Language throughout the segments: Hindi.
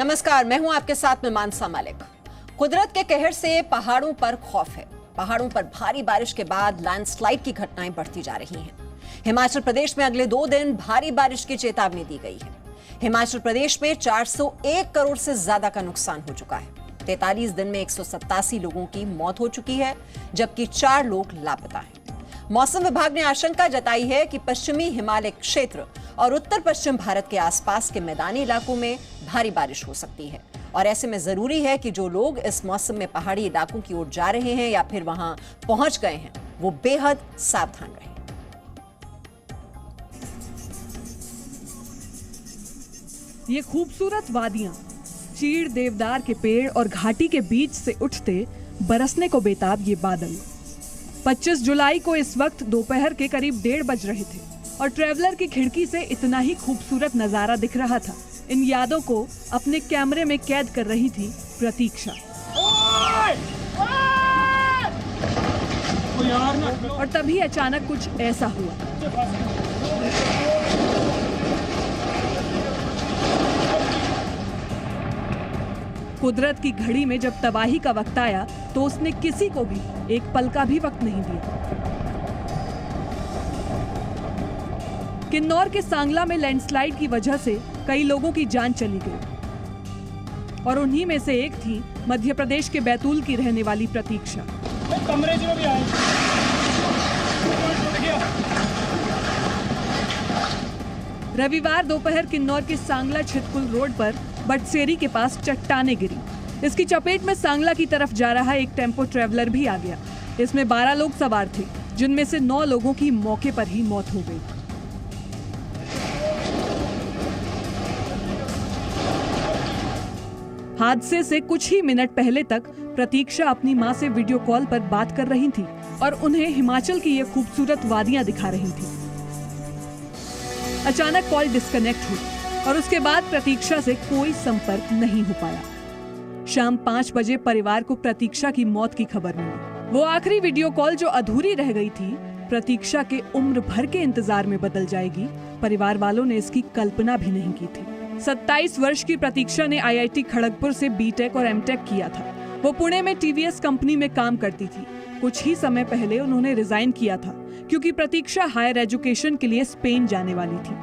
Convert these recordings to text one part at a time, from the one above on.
नमस्कार, मैं हूं आपके साथ में मानसा मलिक। कुदरत के कहर से पहाड़ों पर खौफ है। पहाड़ों पर भारी बारिश के बाद लैंडस्लाइड की घटनाएं बढ़ती जा रही हैं। हिमाचल प्रदेश में अगले 2 दिन भारी बारिश की चेतावनी दी गई है। हिमाचल प्रदेश में 401 करोड़ से ज्यादा का नुकसान हो चुका है। 43 दिन में 187 लोगों की मौत हो चुकी है, जबकि 4 लोग लापता हैं। मौसम विभाग ने आशंका जताई है कि पश्चिमी हिमालय क्षेत्र और उत्तर पश्चिम भारत के आसपास के मैदानी इलाकों में भारी बारिश हो सकती है और ऐसे में जरूरी है कि जो लोग इस मौसम में पहाड़ी इलाकों की ओर जा रहे हैं या फिर वहां पहुंच गए हैं, वो बेहद सावधान रहें। ये खूबसूरत वादियां चीड़, देवदार के पेड़ और घाटी के बीच से उठते बरसने को बेताब ये बादल। 25 जुलाई को इस वक्त दोपहर के करीब 1:30 बज रहे थे और ट्रैवलर की खिड़की से इतना ही खूबसूरत नजारा दिख रहा था। इन यादों को अपने कैमरे में कैद कर रही थी प्रतीक्षा। और तभी अचानक कुछ ऐसा हुआ। कुदरत की घड़ी में जब तबाही का वक्त आया तो उसने किसी को भी एक पल का भी वक्त नहीं दिया। किन्नौर के सांगला में लैंडस्लाइड की वजह से कई लोगों की जान चली गई और उन्हीं में से एक थी मध्य प्रदेश के बैतूल की रहने वाली प्रतीक्षा। रविवार दोपहर किन्नौर के सांगला छितकुल रोड पर बटसेरी के पास चट्टाने गिरी। इसकी चपेट में सांगला की तरफ जा रहा एक टेम्पो ट्रैवलर भी आ गया। इसमें 12 लोग सवार थे, जिनमें से 9 लोगों की मौके पर ही मौत हो गई। हादसे से कुछ ही मिनट पहले तक प्रतीक्षा अपनी मां से वीडियो कॉल पर बात कर रही थी और उन्हें हिमाचल की ये खूबसूरत वादियां दिखा रही थी। अचानक कॉल डिस्कनेक्ट हुई और उसके बाद प्रतीक्षा से कोई संपर्क नहीं हो पाया। शाम 5 बजे परिवार को प्रतीक्षा की मौत की खबर मिली। वो आखिरी वीडियो कॉल जो अधूरी रह गई थी, प्रतीक्षा के उम्र भर के इंतजार में बदल जाएगी, परिवार वालों ने इसकी कल्पना भी नहीं की थी। 27 वर्ष की प्रतीक्षा ने IIT खड़गपुर से B.Tech और M.Tech किया था। वो पुणे में TVS कंपनी में काम करती थी। कुछ ही समय पहले उन्होंने रिजाइन किया था क्योंकि प्रतीक्षा हायर एजुकेशन के लिए स्पेन जाने वाली थी।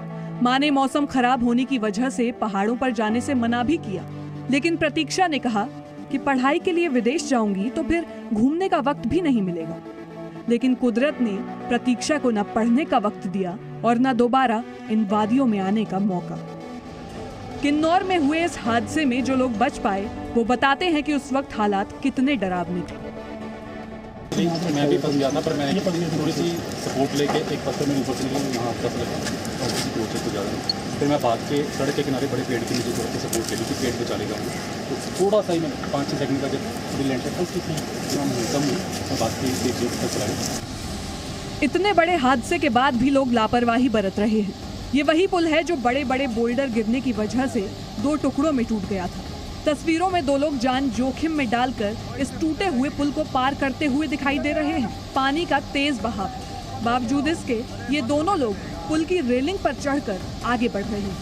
मां ने मौसम खराब होने की वजह से पहाड़ों पर जाने से मना भी किया, लेकिन प्रतीक्षा ने कहा कि पढ़ाई के लिए विदेश जाऊंगी तो फिर घूमने का वक्त भी नहीं मिलेगा। लेकिन कुदरत ने प्रतीक्षा को न पढ़ने का वक्त दिया और न दोबारा इन वादियों में आने का मौका। किन्नौर में हुए इस हादसे में जो लोग बच पाए वो बताते हैं कि उस वक्त हालात कितने डरावने थे। मैं भी फंस गया था, पर मैंने थोड़ी सी सपोर्ट लेके एक पत्थर में ऊपर से वहाँ फंस लगा और किसी की ऊँचे को जा रहा। फिर मैं भाग के सड़क के किनारे बड़े पेड़ के नीचे थोड़ा सी सपोर्ट ले ली कि पेड़ पे चले जाऊँगा। तो थोड़ा सा ही मैं 5-6 सेकंड का जब लैंड था उसकी कम हुई और बाकी देखिए फंस रहा। इतने बड़े हादसे के बाद भी लोग लापरवाही बरत रहे हैं। ये वही पुल है जो बड़े बड़े बोल्डर गिरने की वजह से 2 टुकड़ों में टूट गया था। तस्वीरों में 2 लोग जान जोखिम में डालकर इस टूटे हुए पुल को पार करते हुए दिखाई दे रहे हैं। पानी का तेज बहाव है। बावजूद इसके ये दोनों लोग पुल की रेलिंग पर चढ़कर आगे बढ़ रहे हैं।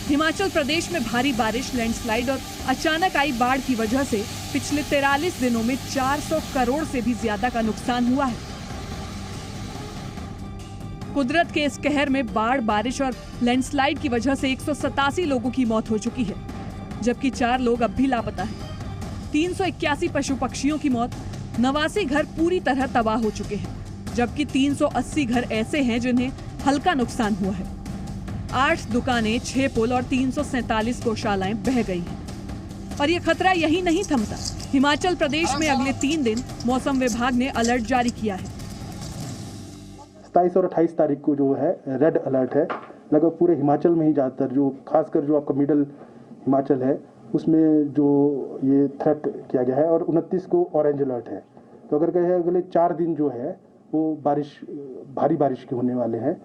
हिमाचल प्रदेश में भारी बारिश, लैंडस्लाइड और अचानक आई बाढ़ की वजह से पिछले 43 दिनों में 400 करोड़ से भी ज्यादा का नुकसान हुआ है। कुदरत के इस कहर में बाढ़, बारिश और लैंडस्लाइड की वजह से 187 लोगों की मौत हो चुकी है, जबकि 4 लोग अब भी लापता हैं। 381 पशु पक्षियों की मौत, 89 घर पूरी तरह तबाह हो चुके हैं, जबकि 380 घर ऐसे हैं जिन्हें हल्का नुकसान हुआ है। 8 दुकानें, 6 पुल और 347 गौशालाएं बह गई हैं। और ये खतरा यही नहीं थमता। हिमाचल प्रदेश में अगले 3 दिन मौसम विभाग ने अलर्ट जारी किया है। 27 और 28 तारीख को जो है रेड अलर्ट है लगभग पूरे हिमाचल में ही, ज़्यादातर जो खासकर जो आपका मिडल हिमाचल है उसमें जो ये थ्रेट किया गया है। और 29 को ऑरेंज अलर्ट है। तो अगर कहे अगले 4 दिन जो है वो भारी बारिश के होने वाले हैं।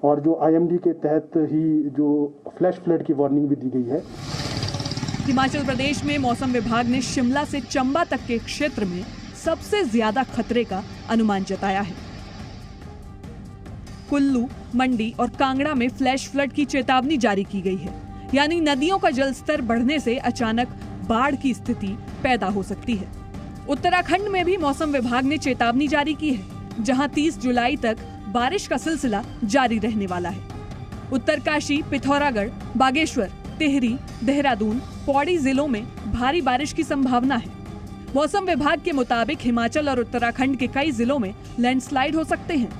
और जो IMD के तहत ही जो फ्लैश फ्लड की वार्निंग भी दी गई है। हिमाचल प्रदेश में मौसम विभाग ने शिमला से चंबा तक के क्षेत्र में सबसे ज्यादा खतरे का अनुमान जताया है। कुल्लू, मंडी और कांगड़ा में फ्लैश फ्लड की चेतावनी जारी की गई है। यानी नदियों का जलस्तर बढ़ने से अचानक बाढ़ की स्थिति पैदा हो सकती है। उत्तराखंड में भी मौसम विभाग ने चेतावनी जारी की है, जहां 30 जुलाई तक बारिश का सिलसिला जारी रहने वाला है। उत्तरकाशी, पिथौरागढ़, बागेश्वर, टिहरी, देहरादून, पौड़ी जिलों में भारी बारिश की संभावना है। मौसम विभाग के मुताबिक हिमाचल और उत्तराखंड के कई जिलों में लैंडस्लाइड हो सकते हैं।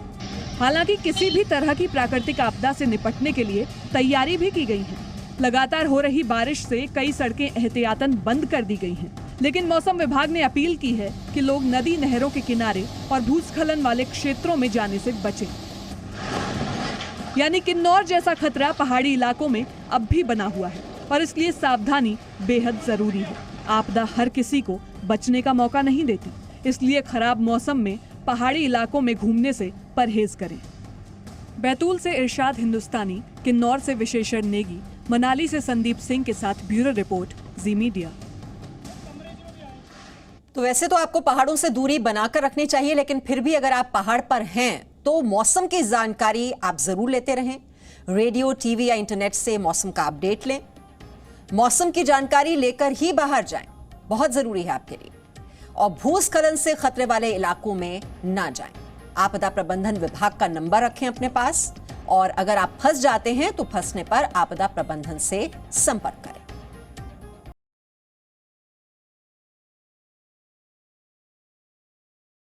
हालांकि किसी भी तरह की प्राकृतिक आपदा से निपटने के लिए तैयारी भी की गई है। लगातार हो रही बारिश से कई सड़कें एहतियातन बंद कर दी गई हैं, लेकिन मौसम विभाग ने अपील की है कि लोग नदी नहरों के किनारे और भूस्खलन वाले क्षेत्रों में जाने से बचें। यानी किन्नौर जैसा खतरा पहाड़ी इलाकों में अब भी बना हुआ है और इसलिए सावधानी बेहद जरूरी है। आपदा हर किसी को बचने का मौका नहीं देती, इसलिए खराब मौसम में पहाड़ी इलाकों में घूमने से परहेज करें। बैतूल से इरशाद हिंदुस्तानी, किन्नौर से विशेषण नेगी, मनाली से संदीप सिंह के साथ ब्यूरो रिपोर्ट, जी मीडिया। तो वैसे तो आपको पहाड़ों से दूरी बनाकर रखनी चाहिए, लेकिन फिर भी अगर आप पहाड़ पर हैं तो मौसम की जानकारी आप जरूर लेते रहें। रेडियो, टीवी या इंटरनेट से मौसम का अपडेट लें। मौसम की जानकारी लेकर ही बाहर जाएं, बहुत जरूरी है आपके लिए। और भूस्खलन से खतरे वाले इलाकों में ना जाएं। आपदा प्रबंधन विभाग का नंबर रखें अपने पास, और अगर आप फंस जाते हैं तो फंसने पर आपदा प्रबंधन से संपर्क करें।